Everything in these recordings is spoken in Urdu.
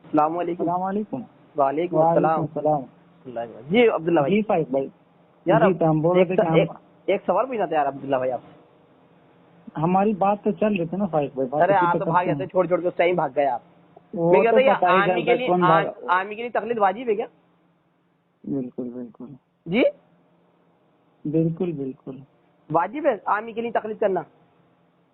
السلام علیکم. السلام علیکم. وعلیکم السلام. جی عبداللہ بھائی. جی فائق بھائی. یار ہم بول رہے تھے ایک سوال پوچھنا تھا یار عبداللہ بھائی آپ سے. ہماری بات تو چل رہی تھی نا فائق بھائی. ارے آپ تو بھاگ جاتے چھوڑ چھوڑ کے اس ٹائم بھاگ گئے آپ. میں کہتا ہوں آرمی کے لیے تقلید واجب ہے کیا؟ بالکل بالکل جی بالکل بالکل واجب ہے آرمی کے لیے تقلید کرنا.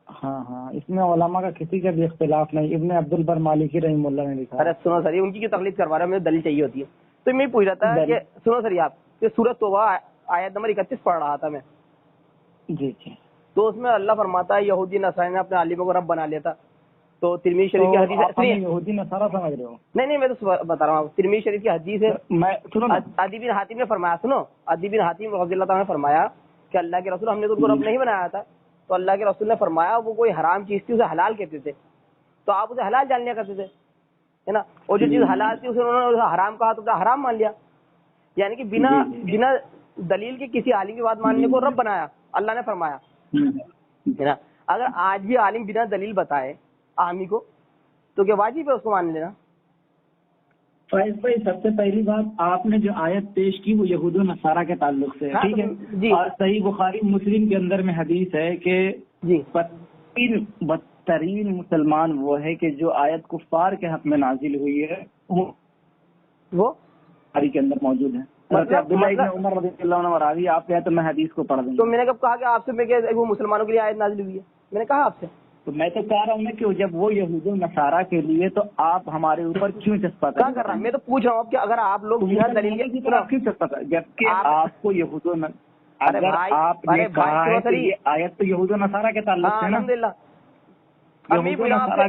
ہاں ہاں اس میں علماء کا کسی کا بھی اختلاف نہیں. ابن عبد البر مالکی رحمہ اللہ نے لکھا. ارے سنو سر ان کی تقلید کروا رہا ہے, مجھے دلیل چاہیے ہوتی ہے. تو میں پوچھ رہا تھا کہ سنو سر آپ کہ سورۃ توبہ آیت نمبر 31 پڑھ رہا تھا میں. جی جی. تو اس میں اللہ فرماتا ہے یہودی نصارہ نے اپنے عالموں کو رب بنا لیا تھا. تو ترمذی شریف کی حدیث ہے. یہودی نصارہ سمجھ رہے ہو؟ نہیں میں تو بتا رہا ہوں. ترمذی شریف کی حدیث ہے. عدی بن حاتم نے فرمایا, سنو, عدی بن حاتم رضی اللہ تعالیٰ نے فرمایا کہ اللہ کے رسول ہم نے تو ان کو رب نہیں بنایا تھا. تو اللہ کے رسول نے فرمایا وہ کوئی حرام چیز تھی اسے حلال کہتے تھے, تو آپ اسے حلال جان لیا کرتے تھے, ہے نا. اور جو چیز حلال تھی اسے انہوں نے حرام کہا تو حرام مان لیا. یعنی کہ بنا دلیل کے کسی عالم کی بات ماننے کو رب بنایا اللہ نے فرمایا, ہے نا. اگر آج بھی عالم بنا دلیل بتائے عامی کو تو کیا واجب ہے اس کو مان لینا؟ فائز بھائی سب سے پہلی بات آپ نے جو آیت پیش کی وہ یہود و نصارہ کے تعلق سے, ٹھیک ہے جی. اور صحیح بخاری مسلم کے اندر میں حدیث ہے کہ جی بدترین مسلمان وہ ہے کہ جو آیت کفار کے حق میں نازل ہوئی ہے وہ بخاری کے اندر موجود ہے. عبداللہ ابن عمر رضی اللہ عنہ راوی آپ کہتے تو میں حدیث کو پڑھ دوں. تو میں نے کب کہا کہ آپ سے میں کہ وہ مسلمانوں کے لیے آیت نازل ہوئی ہے؟ میں نے کہا آپ سے. تو میں تو کہہ رہا ہوں کہ جب وہ یہود و نصارہ کے لیے تو آپ ہمارے اوپر کیوں چسپا کر رہا ہیں؟ میں تو پوچھ رہا ہوں کہ اگر آپ لوگ بنا دلیل کے کیوں چسپا کر, جبکہ آپ کو یہود و اگر آپ نے کہا ہے کہ یہ آیت تو یہود و نصارہ کے تعلق سے الحمدللہ یہود و نصارہ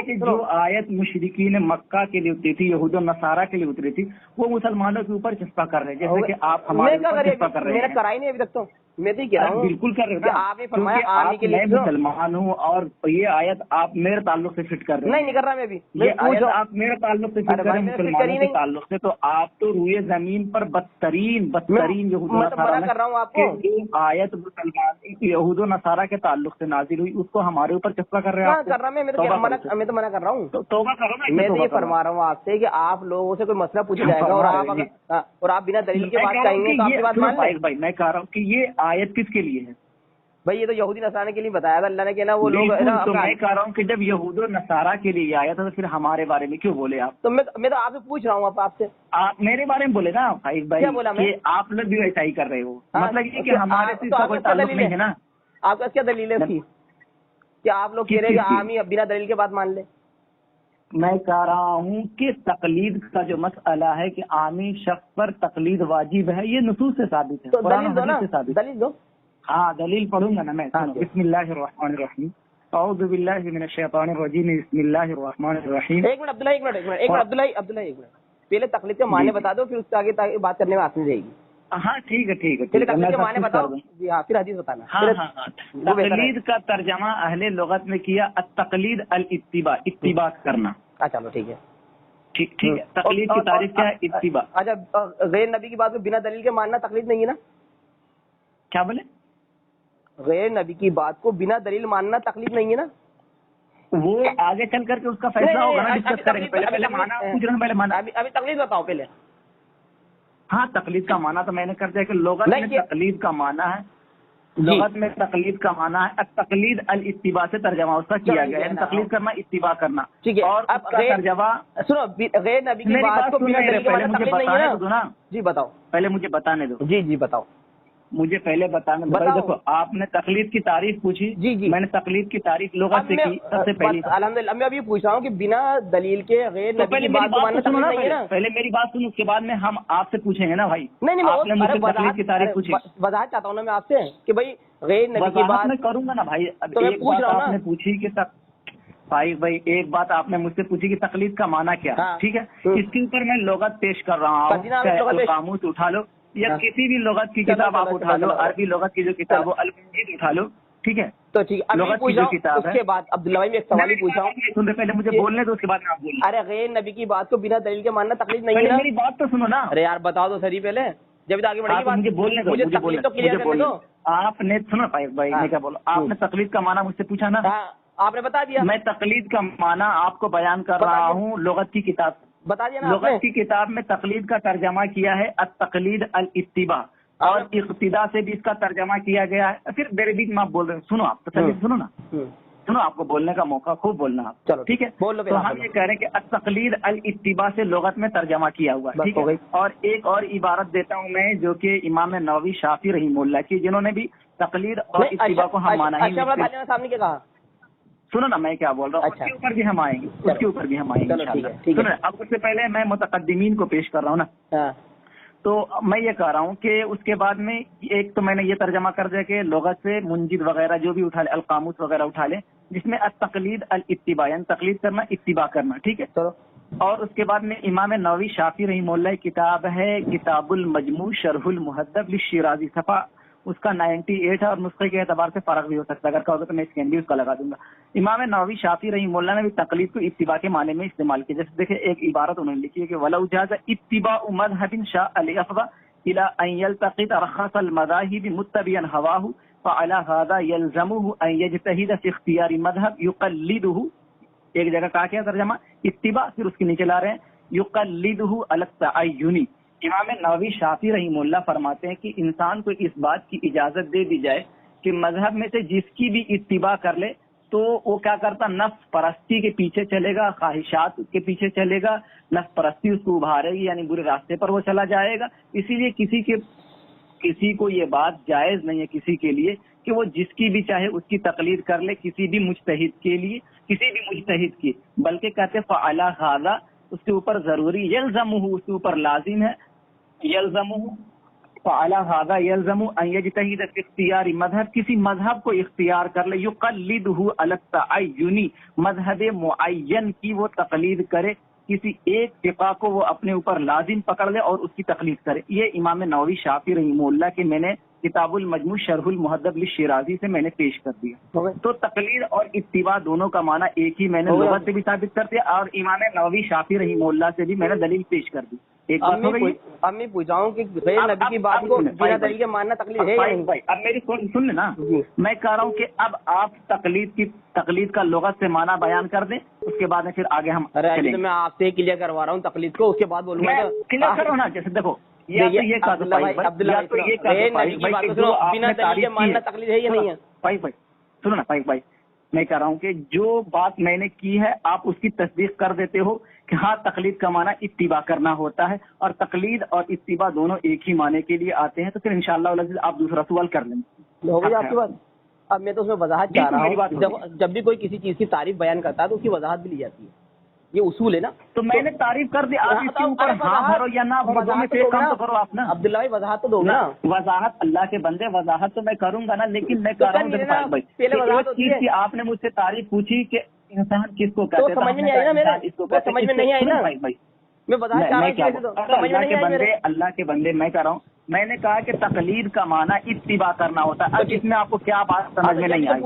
کے جو آیت مشرکین مکہ کے لیے اتری تھی یہود و نصارہ کے لیے اتری تھی وہ مسلمانوں کے اوپر چسپا کر رہے ہیں جیسے کہ آپ ہمارے اوپر چسپا کر رہے ہیں. میں نے کرا ہی نہیں ابھی تک. تو میں تو کہہ رہا ہوں بالکل کر رہے ہیں آپ نے فرمایا آنے کے لیے میں مسلمان ہوں اور یہ آیت آپ میرے تعلق سے فٹ کر رہے ہیں. نہیں کر رہا میں بھی. یہ آیت آپ میرے تعلق سے فٹ کر رہے ہیں مسلمانوں کے تعلق سے, تو آپ تو روئے زمین پر بدترین یہود و نصارہ کر رہا ہوں آپ کو آیت مسلمان یہود و نصارہ کے تعلق سے نازل ہوئی اس کو ہمارے اوپر چسپا کر رہے ہیں. کر رہا میں تو منع کر رہا ہوں. توبہ کرو. میں تو یہ فرما رہا ہوں آپ سے کہ آپ لوگوں سے کوئی مسئلہ پوچھا جائے گا اور آپ بنا دلیل کے بات کہیں گے تو آپ کی بات مان لیں. بھائی میں کہہ رہا ہوں کہ یہ آیت کس کے لیے ہے بھائی؟ یہ تو یہودی نصارہ کے لیے بتایا تھا اللہ نے, کہنا وہ لوگ. تو میں کہہ رہا ہوں کہ جب یہود و نصارہ کے لیے آیا تھا تو پھر ہمارے بارے میں کیوں بولے آپ؟ تو میں تو آپ سے پوچھ رہا ہوں آپ سے. آپ میرے بارے میں بولے نا فائق بھائی کہ آپ لوگ بھی ویسا ہی کر رہے ہو. مطلب یہ کہ ہمارے سے کوئی تعلق نہیں ہے نا. آپ کا کیا دلیل ہے کہ آپ لوگ کہہ رہے ہیں کہ عامی بنا دلیل کے بات مان لیں؟ میں کہہ رہا ہوں کہ تقلید کا جو مسئلہ ہے کہ عامی شخص پر تقلید واجب ہے یہ نصوص سے ثابت ہے. تو دلیل دو. ہاں دلیل پڑھوں گا نا میں. بسم اللہ الرحمن الرحیم. اعوذ باللہ من الشیطان الرجیم. بسم اللہ الرحمن الرحیم. ایک منٹ عبداللہ پہلے تقلید کے معنی بتا دو پھر اس کے آگے بات کرنے میں آسانی رہے گی. ہاں ٹھیک ہے. پہلے تقلید کے معنی بتاؤ جی ہاں پھر حدیث بتانا. تقلید کا ترجمہ اہل لغت میں کیا التقلید اتباع کرنا. چلو ٹھیک ہے. ٹھیک ہے. تقلید کی تعریف کیا ہے؟ اتباع. اچھا غیر نبی کی بات کو بنا دلیل کے ماننا تقلید نہیں ہے نا؟ کیا بولے؟ غیر نبی کی بات کو بنا دلیل ماننا تقلید نہیں ہے نا؟ وہ آگے چل کر کے اس کا فیصلہ ہوگا نا, ڈسکس کریں گے. پہلے مانا پوچھ رہا ہوں. پہلے مانا ابھی تقلید بتاؤ پہلے. ہاں تقلید کا مانا تو میں نے کر دیا کہ لغت میں تقلید کا مانا ہے. لغت میں تقلید کا مانا ہے تقلید الاتباع سے ترجمہ اس کا کیا گیا ہے. تقلید کرنا اتباع کرنا. ٹھیک ہے. اور اس کا ترجمہ سنو غیر نبی کی بات کو بنا دلیل کے ماننا تقلید نہیں ہے نا؟ جی بتاؤ. پہلے مجھے بتانے دو. جی بتاؤ. مجھے پہلے بتانا دو. دیکھو آپ نے تقلید کی تعریف پوچھی. جی میں نے تقلید کی تعریف لغت سے کی سب سے پہلی. الحمدللہ میں ابھی پوچھ رہا ہوں کہ بنا دلیل کے غیر نبی کی بات کو ماننا تقلید نہیں ہے نا؟ پہلے میری بات سنو اس کے بعد میں ہم آپ سے پوچھیں گے نا بھائی. نہیں آپ نے مجھے تقلید کی تعریف پوچھی. وضاحت چاہتا ہوں نا میں آپ سے کہ بھائی غیر نبی کی بات میں کروں گا نا بھائی. ایک بات آپ نے پوچھی کہ بھائی ایک بات آپ نے مجھ سے پوچھی کہ تقلید کا معنی کیا. ٹھیک ہے. اس کے اوپر میں لغت پیش کر رہا ہوں. قاموس اٹھا لو یا کسی بھی لغت کی کتاب آپ اٹھا لو. عربی لغت کی جو کتاب ہو المجید اٹھا لو. ٹھیک ہے. تو ٹھیک ہے. لغت کی جو کتاب ہے. اس کے بعد عبداللہ بھائی میں ایک سوال ہی پوچھا ہوں. پہلے مجھے بولنے دو اس کے بعد میں آپ بولیں. ارے غیر نبی کی بات کو بنا دلیل کے ماننا تقلید نہیں ہے نا؟ میری بات تو سنو نا. ارے یار بتا دو سر پہلے جب آگے بڑھے گی. مجھے بولنے دو. مجھے تقلید تو کلیئر کرنے دو. آپ نے سنو بھائی میں کیا بولوں. آپ نے تقلید کا معنی مجھ سے پوچھا نا. آپ نے بتا دیا. میں تقلید کا معنی آپ کو بیان کر رہا ہوں لغت کی کتاب. بتا دیا نا. لغت کی کتاب میں تقلید کا ترجمہ کیا ہے التقلید الاتباع، اور اقتداء سے بھی اس کا ترجمہ کیا گیا ہے. پھر میرے بیچ میں آپ بول رہے ہیں، سنو آپ سنو نا، سنو آپ کو بولنے کا موقع، خوب بولنا آپ. چلو ٹھیک ہے. تو ہم یہ کہہ رہے ہیں کہ التقلید الاتباع سے لغت میں ترجمہ کیا ہوا ہے. ٹھیک ہے. اور ایک اور عبارت دیتا ہوں میں جو کہ امام نووی شافعی رحمہ اللہ کی، جنہوں نے بھی تقلید اور اتباع کو ہم مانا ہی. سامنے کیا کہا؟ سنو نا میں کیا بول رہا ہوں. اس کے اوپر بھی ہم آئیں گے، اس کے اوپر بھی ہم آئیں گے انشاءاللہ. اب اس سے پہلے میں متقدمین کو پیش کر رہا ہوں نا. تو میں یہ کہہ رہا ہوں کہ اس کے بعد میں ایک تو میں نے یہ ترجمہ کر دیا کہ لغت سے منجد وغیرہ جو بھی اٹھا لے، القاموس وغیرہ اٹھا لے، جس میں التقلید الاتباع یعنی تقلید کرنا، اتباع کرنا. ٹھیک ہے. اور اس کے بعد میں امام نووی شافعی رحمہ اللہ کی کتاب ہے کتاب المجموع شرح المہذب للشیرازی، صفحہ اس کا 98 ہے، اور نسخے کے اعتبار سے فرق بھی ہو سکتا ہے، اگر کہو گے تو میں اسکین بھی اس کا لگا دوں گا. امام نووی شافعی رحمہ اللہ نے بھی تقلید کو اتباع کے معنی میں استعمال کیا. جیسے دیکھیں ایک عبارت انہوں نے لکھی ہے کہ وَلَوْ جَازَ اتِّبَاعُ مَذْهَبٍ شَاءَ لِيَفْضَ إِلَىٰ أَن يَلْتَقِطَ رَخَّصَ الْمَذَاهِبِ مُتَّبِعًا هَوَاهُ فَعَلَىٰ هَٰذَا يَلْزَمُهُ أَن يَجْتَهِدَ فِي اخْتِيَارِ مَذْهَبٍ يُقَلِّدُهُ. ایک جگہ کہا کیا ترجمہ اتباع، پھر اس کے نیچے لا رہے ہیں يُقَلِّدُهُ عَلَى التَّعَيُّنِ. امام نووی شافعی رحمہ اللہ فرماتے ہیں کہ انسان کو اس بات کی اجازت دے دی جائے کہ مذہب میں سے جس کی بھی اتباع کر لے تو وہ کیا کرتا، نفس پرستی کے پیچھے چلے گا، خواہشات کے پیچھے چلے گا، نفس پرستی اس کو ابھارے گی، یعنی برے راستے پر وہ چلا جائے گا. اسی لیے کسی کو یہ بات جائز نہیں ہے کسی کے لیے کہ وہ جس کی بھی چاہے اس کی تقلید کر لے، کسی بھی مجتہد کے لیے، کسی بھی مجتہد کی. بلکہ کہتے فعلی ھذا، اس کے اوپر ضروری، یلزمہ، اس کے اوپر لازم ہے، یلزمہ فعلی ھذا یلزم ان یجتہد فی اختیار مذہب، کسی مذہب کو اختیار کر لے، یقلدہ علی التعین، مذہب معین کی وہ تقلید کرے، کسی ایک فقہ کو وہ اپنے اوپر لازم پکڑ لے اور اس کی تقلید کرے. یہ امام نووی شافعی رحمہ اللہ کے میں نے کتاب المجموع شرح المہذب للشیرازی سے میں نے پیش کر دیا. تو تقلید اور اتباع دونوں کا معنی ایک ہی میں نے لغت سے بھی ثابت کر دیا اور امام نووی شافعی رحمہ اللہ سے بھی میں نے دلیل پیش کر دی. ایک بات ہو گئی. اب میں پوچھاؤں کہ غیر نبی کی بات کو بنا طریقے ماننا تقلید ہے یا نہیں؟ اب میری سن لینا، میں کہہ رہا ہوں کہ اب آپ تقلید کا لغت سے معنی بیان کر دیں، اس کے بعد میں پھر آگے ہم. ارے میں آپ سے کلیئر کروا رہا ہوں تقلید کو، اس کے بعد بولوں گا. کلیئر کرو نا. جیسے دیکھو بنا طریقے ماننا تقلید ہے یا نہیں ہے؟ سنو نا بھائی، میں کہہ رہا ہوں کہ جو بات میں نے کی ہے آپ اس کی تصدیق کر دیتے ہو کہ ہاں تقلید کا معنی اتباع کرنا ہوتا ہے، اور تقلید اور اتباع دونوں ایک ہی معنی کے لیے آتے ہیں. تو پھر انشاءاللہ العزیز آپ دوسرا سوال کر لیں. ہو گئی آپ کی بات. اب میں تو اس میں وضاحت چاہ رہا ہوں، جب بھی کوئی کسی چیز کی تعریف بیان کرتا ہے تو اس کی وضاحت بھی لی جاتی ہے، یہ اصول ہے نا. تو میں نے تعریف کر دی، آپ اس کے اوپر ہاں بھرو یا نہ بھرو، کام تو کرو آپ نا. عبداللہ بھائی وضاحت تو دو نا. وضاحت اللہ کے بندے، وضاحت تو میں کروں گا نا، لیکن میں کہہ رہا ہوں پہلے وضاحت چیز کی آپ نے مجھ سے تعریف پوچھی کہ انسان کس کو کہتے ہیں، سمجھ میں نہیں آئی نا میرے، سمجھ میں نہیں آئی نا بھائی. میں وضاحت چاہ رہا ہوں اللہ کے بندے، میں کہہ رہا ہوں، میں نے کہا کہ تقلید کا معنی اتباع کرنا ہوتا ہے. اب اس میں آپ کو کیا بات سمجھ میں نہیں آئی؟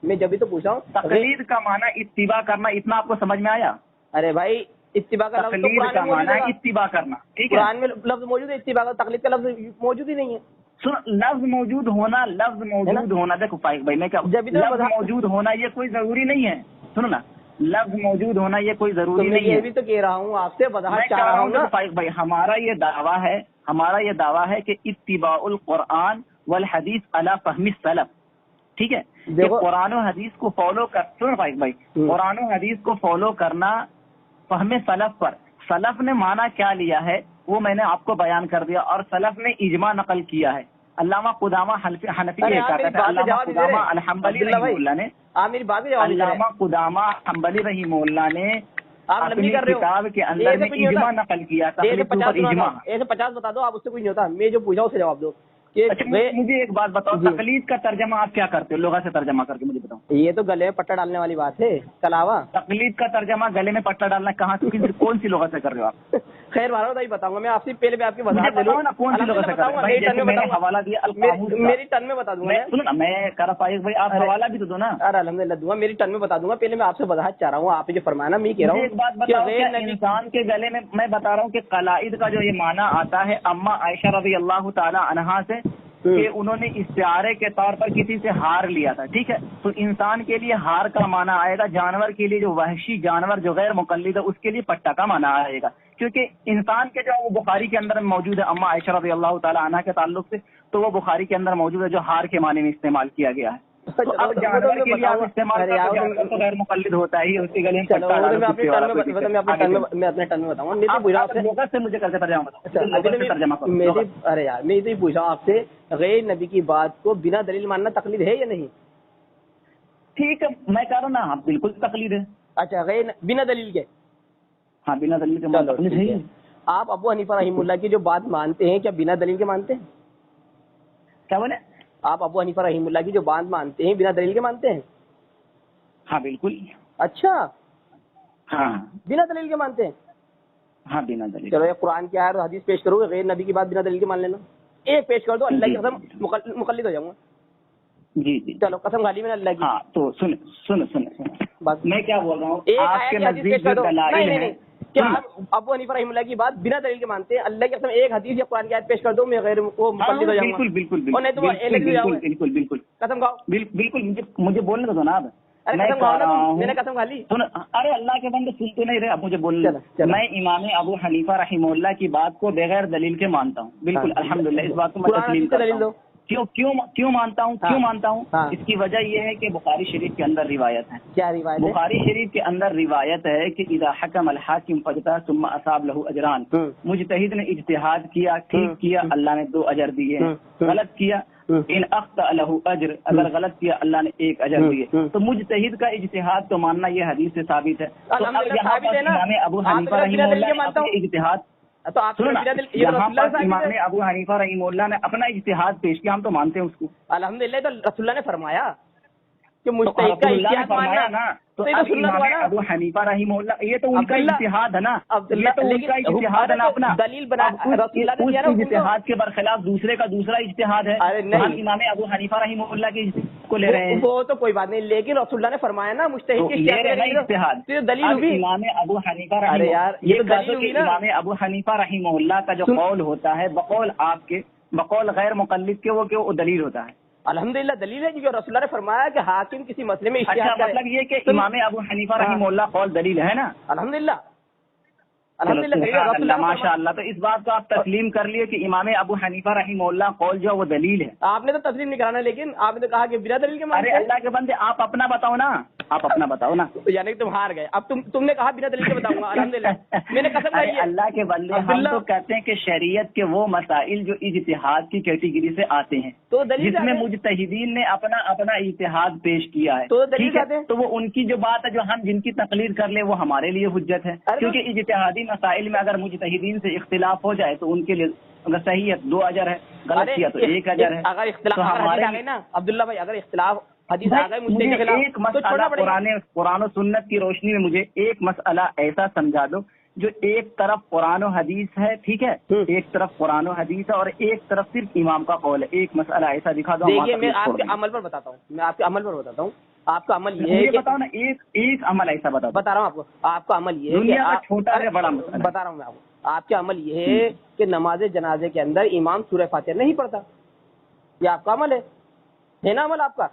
میں جبھی تو پوچھا ہوں تقلید کا معنی اتباع کرنا، اتنا آپ کو سمجھ میں آیا؟ ارے بھائی اتباع کا لفظ کا معنی اتباع کرنا، ٹھیک ہے، قرآن میں لفظ موجود ہے، اتباع کا، تقلید کا لفظ موجود ہی نہیں ہے. لفظ موجود ہونا دیکھو فائق بھائی، میں کیا لفظ موجود ہونا یہ کوئی ضروری نہیں ہے. سنو نا، لفظ موجود ہونا یہ کوئی ضروری نہیں ہے. یہ بھی تو کہہ رہا ہوں آپ سے، وضاحت چاہ رہا ہوں نا فائق بھائی. ہمارا یہ دعویٰ ہے کہ اتباع القرآن والحدیث علی فہم السلف، ٹھیک ہے، کہ قرآن و حدیث کو فالو کر. سنو فائق بھائی، قرآن و حدیث کو فالو کرنا فہم سلف پر. سلف نے معنی کیا لیا ہے وہ میں نے آپ کو بیان کر دیا، اور سلف نے اجماع نقل کیا ہے. علامہ قدامہ حنفی نے کہا تھا، علامہ قدامہ الحنبلی رحمہ اللہ نے، علامہ قدامہ حنبلی رحمہ اللہ نے اپنی کتاب کے اندر میں اجماع نقل کیا تھا. 50 بتا دو، آپ اس سے کچھ نہیں ہوتا، میں جو پوچھا اسے جواب دو. مجھے ایک بات بتاؤ، تقلید کا ترجمہ آپ کیا کرتے ہو؟ لغت سے ترجمہ کر کے مجھے بتاؤ. یہ تو گلے میں پٹا ڈالنے والی بات ہے. کلاوا تقلید کا ترجمہ گلے میں پٹا ڈالنا کہاں سے، کون سی لغت سے کر رہے ہو آپ؟ خیر والا بتاؤں گا میں آپ سے، پہلے میں آپ کی وضاحت دے دوں نا کون سی لغت سے کر رہے ہو. حوالہ دیا میری ٹن میں بتا دوں گا. سنو نا، میں کہہ فائق بھائی آپ حوالہ بھی تو دو نا. ارے الحمدللہ دوں گا، میری ٹن میں بتا دوں گا. پہلے میں آپ سے وضاحت چاہ رہا ہوں، آپ جو فرمانا میں کہہ رہا ہوں. ایک بات بتاؤ، انسان کے گلے میں بتا رہا ہوں کہ قلائد کا جو یہ معنی آتا ہے اما عائشہ رضی اللہ تعالی عنہا سے، کہ انہوں نے استعارے کے طور پر کسی سے ہار لیا تھا، ٹھیک ہے، تو انسان کے لیے ہار کا معنی آئے گا، جانور کے لیے جو وحشی جانور جو غیر مقلد ہے اس کے لیے پٹا کا معنی آئے گا، کیونکہ انسان کے جو وہ بخاری کے اندر موجود ہے اما عائشہ رضی اللہ تعالی عنہ کے تعلق سے، تو وہ بخاری کے اندر موجود ہے جو ہار کے معنی میں استعمال کیا گیا ہے۔ تو اب جانور کے لیے آپ استعمال کرتے تو غیر مقلد ہوتا ہی، اس کی گلی میں میں اپنے ٹرم میں بتاؤں گا سے مجھے کرتے ارے یار میں یہ پوچھ رہا ہوں آپ سے، غیر نبی کی بات کو بنا دلیل ماننا تقلید ہے یا نہیں؟ ٹھیک ہے میں کہہ رہا ہوں نا، ہاں بالکل تقلید ہے۔ اچھا غیر بنا دلیل کے؟ ہاں بنا دلیل کے تقلید ہے۔ آپ ابو حنیفہ رحمہ اللہ کی جو بات مانتے ہیں کیا بنا دلیل کے مانتے ہیں؟ کیا بولے؟ آپ ابو حنیفہ رحمہ اللہ کی جو بات مانتے ہیں بنا دلیل کے مانتے ہیں؟ ہاں بالکل۔ اچھا ہاں بنا دلیل کے مانتے ہیں؟ ہاں بنا دلیل۔ چلو یہ قرآن کی آیت اور حدیث پیش کرو گے، غیر نبی کی بات بنا دلیل کے مان لینا، ایک پیش کر دو، اللہ کی قسم مقلد ہو جاؤں گا۔ جی جی چلو قسم کھا لی میں نے اللہ کی۔ ہاں تو سن میں کیا بول رہا ہوں، ایک آپ کے نزدیک جو دلائل ہیں کیا آپ ابو حنیفہ رحمہ اللہ کی بات بنا دلیل کے مانتے ہیں؟ اللہ کی قسم ایک حدیث یا قرآن کی آیت پیش کر دو، میں غیر وہ مقلد ہو جاؤں گا۔ بالکل بالکل قسم کھاؤ۔ بالکل مجھے بولنے دو جناب، میں نے قسم کھا لی۔ ارے اللہ کے بندے سن تو نہیں رہے، اب مجھے بولنے دو۔ میں امام ابو حنیفہ رحمہ اللہ کی بات کو بغیر دلیل کے مانتا ہوں، بالکل الحمدللہ، اس بات کو میں تسلیم کرتا ہوں۔ کیوں مانتا ہوں اس کی وجہ یہ ہے کہ بخاری شریف کے اندر روایت ہے۔ کیا روایت؟ بخاری شریف کے اندر روایت ہے کہ اذا حکم الحاکم فاجتہد ثم اصاب له اجران، مجتہد نے اجتہاد کیا، ٹھیک کیا، اللہ نے 2 اجر دیے ہیں، غلط کیا ان اخطأ له اجر، اگر غلط کیا اللہ نے 1 اجر دیے۔ تو مجتہد کا اجتہاد تو ماننا یہ حدیث سے ثابت ہے۔ تو اب یہاں پر امام ابو حنیفہ رحمہ اللہ نے اپنے اجتہاد، تو آپ یہاں پر امام ابو حنیفہ رحمہ اللہ نے اپنا اجتہاد پیش کیا، ہم تو مانتے ہیں اس کو۔ الحمدللہ، تو رسول اللہ نے فرمایا کہ مجتہد کا اجتہاد ماننا نا، تو امام ابو حنیفہ رحمہ اللہ یہ تو ان کا اجتہاد ہے نا، یہ تو ان کا اجتہاد ہے نا اپنا، دلیل بنا اس اجتہاد کے برخلاف دوسرے کا دوسرا اجتہاد ہے، ہم امام ابو حنیفہ رحمہ اللہ کے کو لے رہے ہیں۔ وہ تو کوئی بات نہیں، لیکن رسول اللہ نے فرمایا نا مجتہد کے اجتہاد، دلیل ہوئی امام ابو حنیفہ رحمہ اللہ، یہ امام ابو حنیفہ رحمہ اللہ کا جو قول ہوتا ہے بقول آپ کے، بقول غیر مقلد کے وہ دلیل ہوتا ہے۔ الحمدللہ دلیل ہے، کیونکہ رسول اللہ نے فرمایا کہ حاکم کسی مسئلے میں اجتہاد کرے۔ مطلب یہ کہ امام ابو حنیفہ رحمہ اللہ قول دلیل ہے نا۔ الحمدللہ ماشاء اللہ، تو اس بات کو آپ تسلیم کر لیے کہ امام ابو حنیفہ رحمہ اللہ قول جو وہ دلیل ہے۔ آپ نے تو تسلیم نہیں کرانا، لیکن آپ نے تو کہا کہ بنا دلیل کے مانتے ہیں۔ ارے اللہ کے بندے آپ اپنا بتاؤ نا، آپ اپنا بتاؤ نا، یعنی تم ہار گئے، اب تم نے کہا بنا دلیل کے بتاؤں گا، الحمدللہ میں نے قسم کھائی ہے۔ اللہ کے بندے ہم تو کہتے ہیں کہ شریعت کے وہ مسائل جو اجتہاد کی کیٹیگری سے آتے ہیں، تو جس میں مجتہدین نے اپنا اجتہاد پیش کیا ہے، تو وہ ان کی جو بات ہے، جو ہم جن کی تقلید کر لیں وہ ہمارے لیے حجت ہے، کیونکہ اجتہادی مسائل میں اگر مجتہدین سے اختلاف ہو جائے تو ان کے لیے اگر صحیح ہے 2 اجر ہے، غلط کیا تو 1 اجر ہے۔ اگر اختلاف نا عبداللہ بھائی، اگر اختلاف حدیث آ گئے مجھے ایک مسئلہ قرآن و سنت کی روشنی میں مجھے ایک مسئلہ ایسا سمجھا دو جو ایک طرف قرآن و حدیث ہے، ٹھیک ہے، ایک طرف قرآن و حدیث ہے اور ایک طرف صرف امام کا قول ہے، ایک مسئلہ ایسا دکھا دو۔ دیکھیے میں آپ کے عمل پر بتاتا ہوں، آپ کا عمل یہ ہے، بتاؤ نا ایک عمل ایسا بتا رہا ہوں آپ کو، آپ کا عمل یہ ہے کہ چھوٹا ہے بڑا مسئلہ بتا رہا ہوں میں آپ کو، آپ کا عمل یہ ہے کہ نماز جنازے کے اندر امام سورہ فاتحہ نہیں پڑھتا، یہ آپ کا عمل ہے نا، عمل آپ کا۔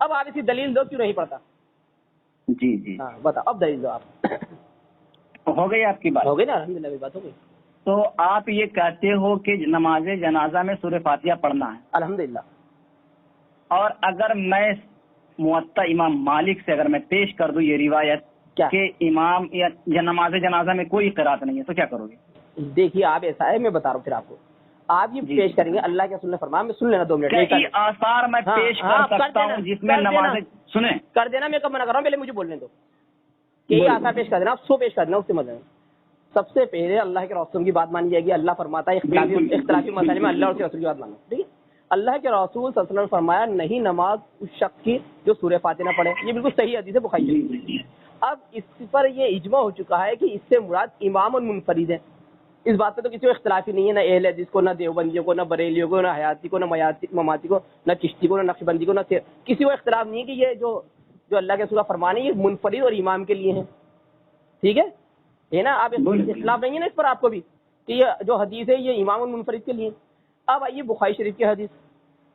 اب آپ اسی دلیل دو کیوں نہیں پڑھتا۔ جی جی ہاں بتاؤ، اب دلیل دو آپ۔ ہو گئی آپ کی بات؟ ہو گئی نا، الحمدللہ بات ہو گئی۔ تو آپ یہ کہتے ہو کہ نماز جنازہ میں سورہ فاتحہ پڑھنا ہے؟ الحمدللہ۔ اور اگر میں موطا امام مالک سے اگر میں پیش کر دوں یہ روایت کہ امام یا نماز جنازہ میں کوئی قرات نہیں ہے تو کیا کرو گے؟ دیکھیے آپ ایسا ہے، میں بتا رہا ہوں پھر آپ کو، آپ یہ پیش کریں گے اللہ کے رسول نے فرمایا، میں سن لینا 2 منٹ، آثار میں پیش کر سکتا ہوں جس میں نماز سنیں کر دینا، میں کب منع کر رہا ہوں، پہلے مجھے بولنے دو کہ یہ آثار پیش کر دینا، آپ 100 پیش کر دینا، اس سے مطلب سب سے پہلے اللہ کے رسول کی بات مانی جائے گی، اللہ فرماتا ہے اختلافی مسائل میں اللہ اور اس کے رسول کی بات مانو، ٹھیک ہے۔ اللہ کے رسول صلی اللہ علیہ وسلم نے فرمایا نہیں نماز اس شخص کی جو سورہ فاتحہ نہ پڑھے، یہ بالکل صحیح حدیث ہے بخاری۔ اب اس پر یہ اجماع ہو چکا ہے کہ اس سے مراد امام المنفرد ہے، اس بات پہ تو کسی کو اختلاف ہی نہیں ہے، نہ اہل حدیث کو، نہ دیوبندیوں کو، نہ بریلیوں کو، نہ حیاتی کو، نہ مماتی کو، نہ چشتی کو، نہ نقشبندی کو، نہ کسی کو اختلاف نہیں ہے کہ یہ جو اللہ کے رسول کا فرمان ہے یہ منفرد اور امام کے لیے ہے، ٹھیک ہے نا۔ آپ اختلاف نہیں ہے نا اس پر آپ کو بھی کہ یہ جو حدیث ہے یہ امام المنفرد کے لیے۔ اب آئیے بخاری شریف کی حدیث،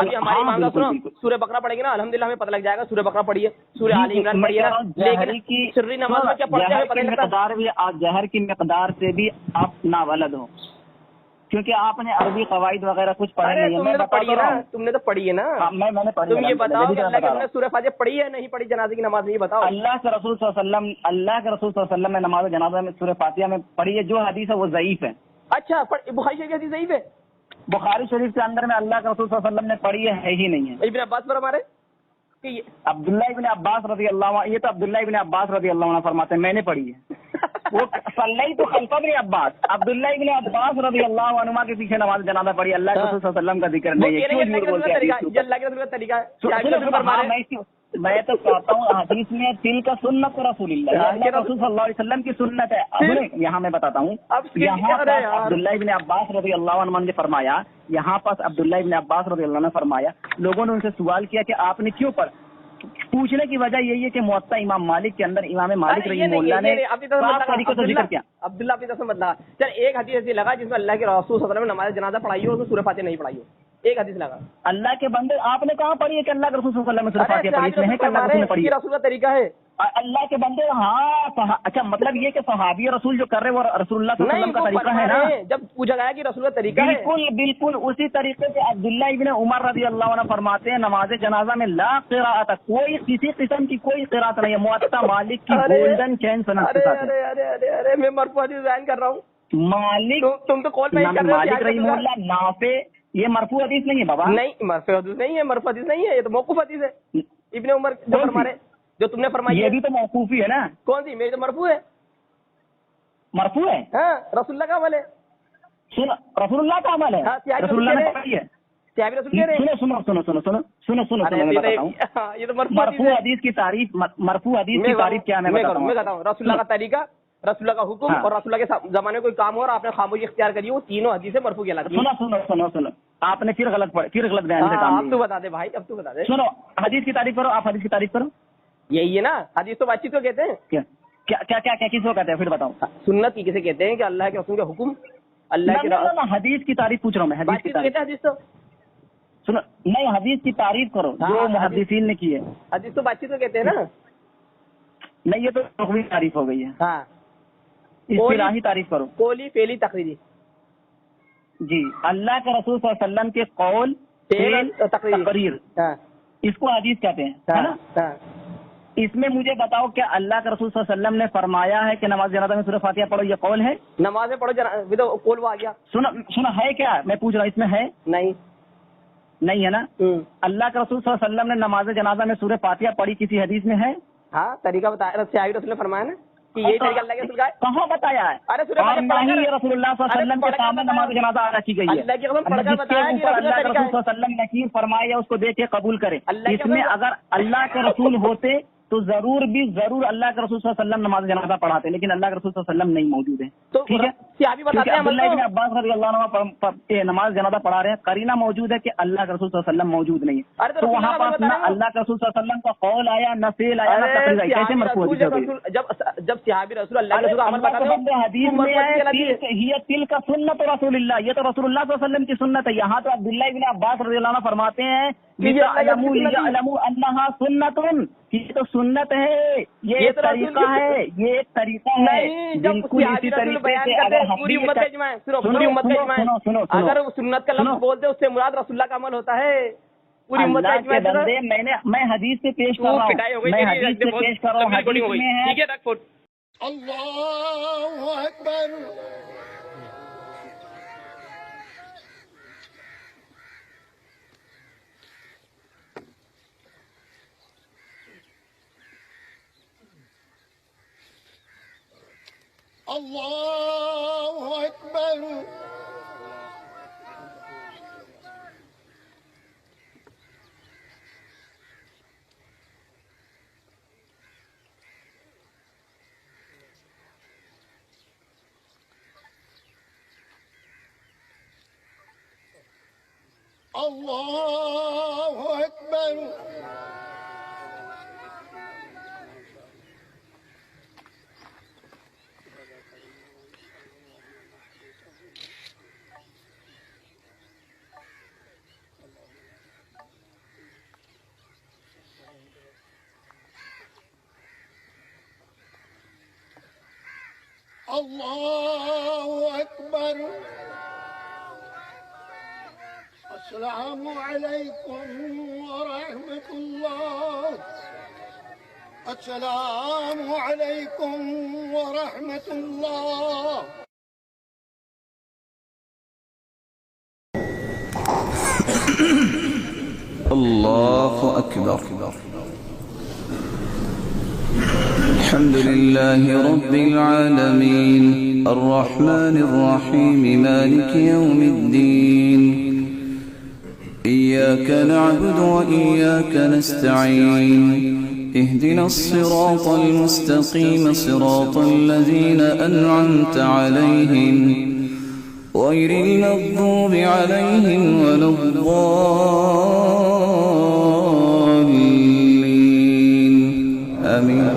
ابھی ہماری امام کا سنو سورہ بقرہ پڑھیں گے نا الحمدللہ ہمیں پتہ لگ جائے گا سورہ بقرہ پڑھیے سورہ آل عمران پڑھیے نا لیکن سری نماز میں کیا پڑھتے ہیں پتہ نہیں لگتا. جہر کی مقدار سے بھی آپ ناولد ہو کیونکہ آپ نے عربی قواعد وغیرہ کچھ پڑھے نہیں ہیں. تم نے تو پڑھی ہے نا. میں نے پڑھی. تم یہ بتاؤ کہ اللہ کے رسول نے سورہ فاتحہ پڑھی ہے نہیں پڑھی جنازے کی نماز میں یہ بتاؤ. اللہ کے رسول صلی اللہ علیہ وسلم نے نماز جنازہ میں سورہ فاتحہ میں پڑھی ہے. جو حدیث ہے وہ ضعیف ہے. اچھا بخاری شریف کی حدیث ضعیف ہے. بخاری شریف کے اندر میں اللہ کے رسول صلی اللہ علیہ وسلم نے پڑھی ہے ہی نہیں ہے. ابن عباس پر ہمارے عبداللہ ابن عباس رضی اللہ عنہ, یہ تو عبداللہ ابن عباس رضی اللہ عنہ فرماتے ہیں میں نے پڑھی ہے. وہ صلی تو خلف ابن عباس, عبداللہ ابن عباس رضی اللہ عنہ کے پیچھے نماز جنازہ پڑھی. اللہ کے رسول صلی اللہ علیہ وسلم کا ذکر نہیں ہے. کیوں جھوٹ بولتے ہیں؟ اللہ کے رسول کا طریقہ ہے. میں تو کہتا ہوں حدیث میں تل کا سنت رسول اللہ, اللہ کے رسول صلی اللہ علیہ وسلم کی سنت ہے. یہاں میں بتاتا ہوں, یہاں پر عبداللہ ابن عباس رضی اللہ عنہ نے فرمایا, یہاں پر عبداللہ ابن عباس رضی اللہ عنہ نے فرمایا, لوگوں نے ان سے سوال کیا کہ آپ نے کیوں پڑھ. پوچھنے کی وجہ یہی ہے کہ موطا امام مالک کے اندر امام مالک رحمہ اللہ نے طریقے سے ذکر کیا. عبداللہ اپنی طرف سے بدلا. چل ایک حدیث ایسی لگا جس میں اللہ کے رسول صلی اللہ علیہ وسلم نے نماز جنازہ پڑھائی ہو اور سورہ فاتحہ نہیں پڑھائی ہو. ایک حدیث لگا. اللہ کے بندے آپ نے کہاں پڑھی ہے کہ اللہ کے رسول صلی اللہ علیہ وسلم سورہ فاتحہ پڑھی؟ اس میں ہے کہ اللہ کے رسول نے پڑھی. رسول کا طریقہ ہے اللہ کے بندے. ہاں اچھا, مطلب یہ کہ صحابی رسول جو کر رہے وہ رسول اللہ صلی اللہ علیہ وسلم کا طریقہ ہے نا. جب پوچھا گیا کہ رسول کا طریقہ ہے, بالکل اسی طریقے سے عبداللہ ابن عمر رضی اللہ عنہ فرماتے ہیں نماز جنازہ میں لا قراءت, کوئی کسی قسم کی کوئی قراءت نہیں ہے. موطا مالک کی گولڈن چین سند کے ساتھ. ارے میں مرفوع حدیث بیان کر رہا ہوں. مالک تم تو کال میں مالک رحمہ اللہ نافع, یہ مرفوع حدیث نہیں ہے بابا. نہیں مرفوع حدیث نہیں ہے, مرفوع حدیث نہیں ہے, یہ تو موقوف حدیث ہے. ابن عمر جو فرمارے جو تم نے فرمائی یہ بھی تو موقوف ہی ہے نا. کون سی؟ میری تو مرفوع ہے. مرفوع ہے ہاں, رسول اللہ کا عمل ہے. رسول اللہ کا عمل ہے. رسول اللہ نے پڑھی ہے. مرفوع حدیث کی تعریف, مرفوع حدیث کی تعریف کیا ہے میں بتاتا ہوں. رسول اللہ کا طریقہ, رسول اللہ کا حکم اور رسول اللہ کے زمانے میں کوئی کام ہو اور آپ نے خاموشی اختیار کری, وہ تینوں حدیثیں مرفوع کہلاتی ہیں. سنو آپ نے پھر غلط بیان سے کام. اب تو بتا دے بھائی, اب تو بتا دے. سنو حدیث کی تعریف کرو, آپ حدیث کی تعریف کرو. یہی ہے نا حدیث تو بات چیت کو کہتے ہیں. کیا کس کو کہتے ہیں پھر بتاؤ. سنت کی کسے کہتے ہیں کہ اللہ کے رسول کے حکم, اللہ کے حدیث کی تعریف پوچھ رہا ہوں میں. حدیث کی تعریف حدیث تو سنو نہیں, حدیث کی تعریف کرو جو محدثین نے کی ہے. حدیث تو بات چیت کو کہتے ہیں نا. نہیں یہ تو لغوی تعریف ہو گئی ہے. ہاں اصطلاحی تعریف کرو. قولی فعلی تقریری. جی اللہ کے رسول صلی اللہ علیہ وسلم کے قول فعل تقریر, اس کو حدیث کہتے ہیں. اس میں مجھے بتاؤ کہ اللہ کے رسول صلی اللہ علیہ وسلم نے فرمایا ہے کہ نماز جنازہ میں سورہ فاتحہ پڑھو, یہ قول ہے؟ نماز میں پڑھو قول وہ آ گیا. سنا ہے کیا میں پوچھ رہا ہوں, اس میں ہے نہیں ہے نا. اللہ کے رسول صلی اللہ علیہ وسلم نے نماز جنازہ میں سورہ فاتحہ پڑھی کسی حدیث میں ہے؟ ہاں طریقہ بتایا رسول نے فرمایا نا کہ یہی طریقہ اللہ کے رسول کا ہے. کہاں بتایا ہے؟ ارے رسول اللہ صلی اللہ علیہ وسلم کے سامنے نماز جنازہ ادا کی گئی ہے. اللہ کے رسول صلی اللہ علیہ وسلم نصیب فرمائے یا اس کو دیکھ کے قبول کرے. اس میں اگر اللہ کے رسول ہوتے تو ضرور اللہ کے رسول صلی اللہ علیہ وسلم نماز جنازہ پڑھاتے, لیکن اللہ کے رسول صلی اللہ علیہ وسلم نہیں موجود ہے. ٹھیک ہے, عبداللہ ابن عباس رضی اللہ عنہ نماز جنازہ پڑھا رہے ہیں, قرینہ موجود ہے کہ اللہ کے رسول صلی اللہ علیہ وسلم موجود نہیں ہے. تو وہاں پر نہ اللہ کے رسول صلی اللہ علیہ وسلم کا قول آیا, نہ فعل آیا, نہ تقریر آئی. کیسے مرفوع حدیث ہو گئی؟ جب صحابی رسول اللہ کے رسول کا عمل بتاتے ہیں حدیث میں ہے تل کا سنت رسول اللہ, یہ تو رسول اللہ صلی اللہ علیہ وسلم کی سنت ہے. یہاں تو عبداللہ ابن عباس رضی اللہ عنہ فرماتے ہیں انہا سنت, یہ تو سنت ہے, یہ ایک طریقہ ہے, یہ ایک طریقہ ہے. بالکل اسی طریقے سے اگر سنت کا لفظ بولتے اس سے مراد رسول اللہ کا عمل ہوتا ہے. پوری امت کے بندے میں حدیث سے پیش کر رہا ہوں, میں حدیث سے پیش کر رہا ہوں. حدیث میں ہے اللہ اکبر. اللہ اکبر. اللہ اکبر. الله أكبر. السلام عليكم ورحمة الله. السلام عليكم ورحمة الله. الله أكبر. الحمد لله رب العالمين الرحمن الرحيم مالك يوم الدين إياك نعبد وإياك نستعين اهدنا الصراط المستقيم صراط الذين أنعمت عليهم غير المغضوب عليهم ولا الضالين آمين.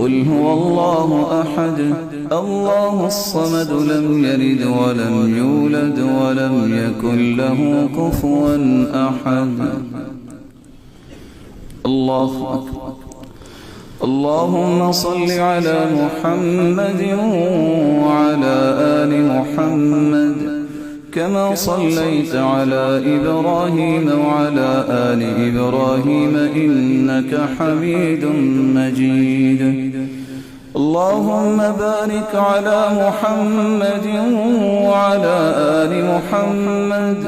قل هو الله أحد الله الصمد لم يلد ولم يولد ولم يكن له كفوا أحد. الله أكبر. اللهم صل على محمد وعلى آل محمد كما صليت على إبراهيم وعلى آل إبراهيم إنك حميد مجيد. اللهم بارك على محمد وعلى آل محمد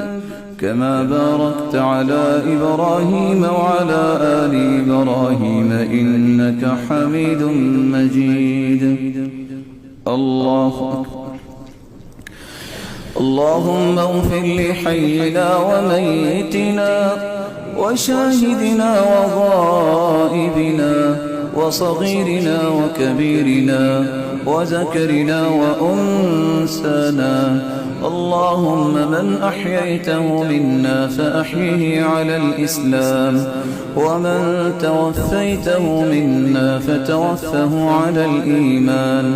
كما باركت على إبراهيم وعلى آل إبراهيم إنك حميد مجيد. الله أكبر. اللهم اغفر لحينا وميتنا وشاهدنا وغائبنا وصغيرنا وكبيرنا وذكرنا وأنسانا. اللهم من أحييته منا فأحيه على الإسلام ومن توفيته منا فتوفه على الإيمان.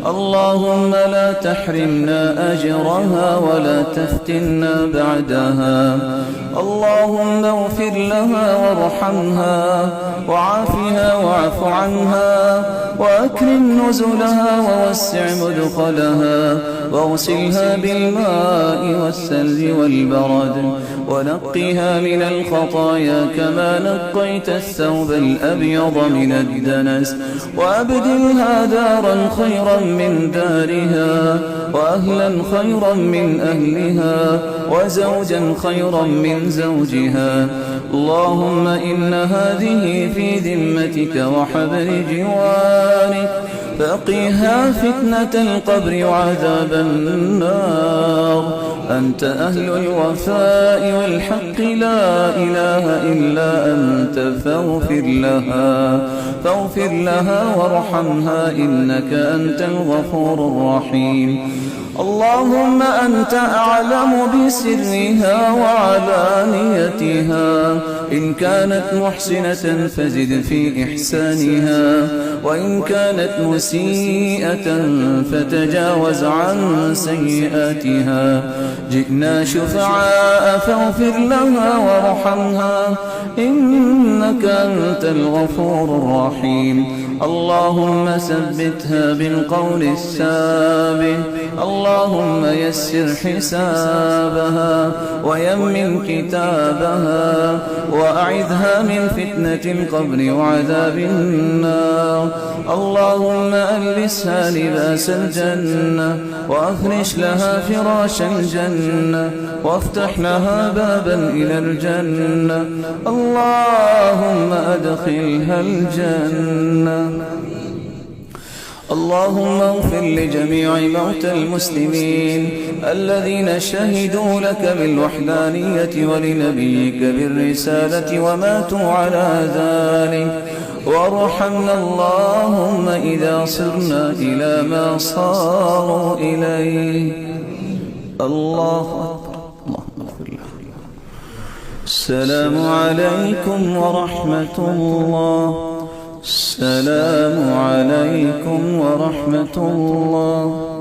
اللهم لا تحرمنا أجرها ولا تفتنا بعدها. اللهم اغفر لها وارحمها وعافها واعف عنها وأكرم نزلها ووسع مدخلها واغسلها بالماء والثلج والبرد ونقها من الخطايا كما نقيت الثوب الأبيض من الدنس وأبدلها دارا خيرا من دارها وأهلا خيرا من أهلها وزوجا خيرا من زوجها. اللهم إن هذه في ذمتك وحبل جوارك فقها فتنة القبر وعذاب النار. أنت أهل الوفاء والحق لا إله إلا أنت فاغفر لها وارحمها إنك أنت الغفور الرحيم. اللهم أنت أعلم بسرها وعلانيتها. إن كانت محسنة فزد في إحسانها وإن كانت مسيئة فتجاوز عن سيئاتها. جئنا شفعاء فاغفر لها وارحمها إنك أنت الغفور الرحيم. اللهم ثبتها بالقول الثابت. اللهم يسر حسابها ويمن كتابها وأعذها من فتنة القبر وعذاب النار. اللهم ألبسها لباس الجنة وأفرش لها فراش الجنة وافتح لها بابا إلى الجنة. اللهم أدخلها الجنة. اللهم اغفر لجميع موتى المسلمين الذين شهدوا لك بالوحدانية ولنبيك بالرسالة وماتوا على ذلك. وارحمنا اللهم إذا صرنا إلى ما صاروا إليه. الله أكبر. اللهم اغفر له. السلام عليكم ورحمة الله. السلام عليكم ورحمة الله.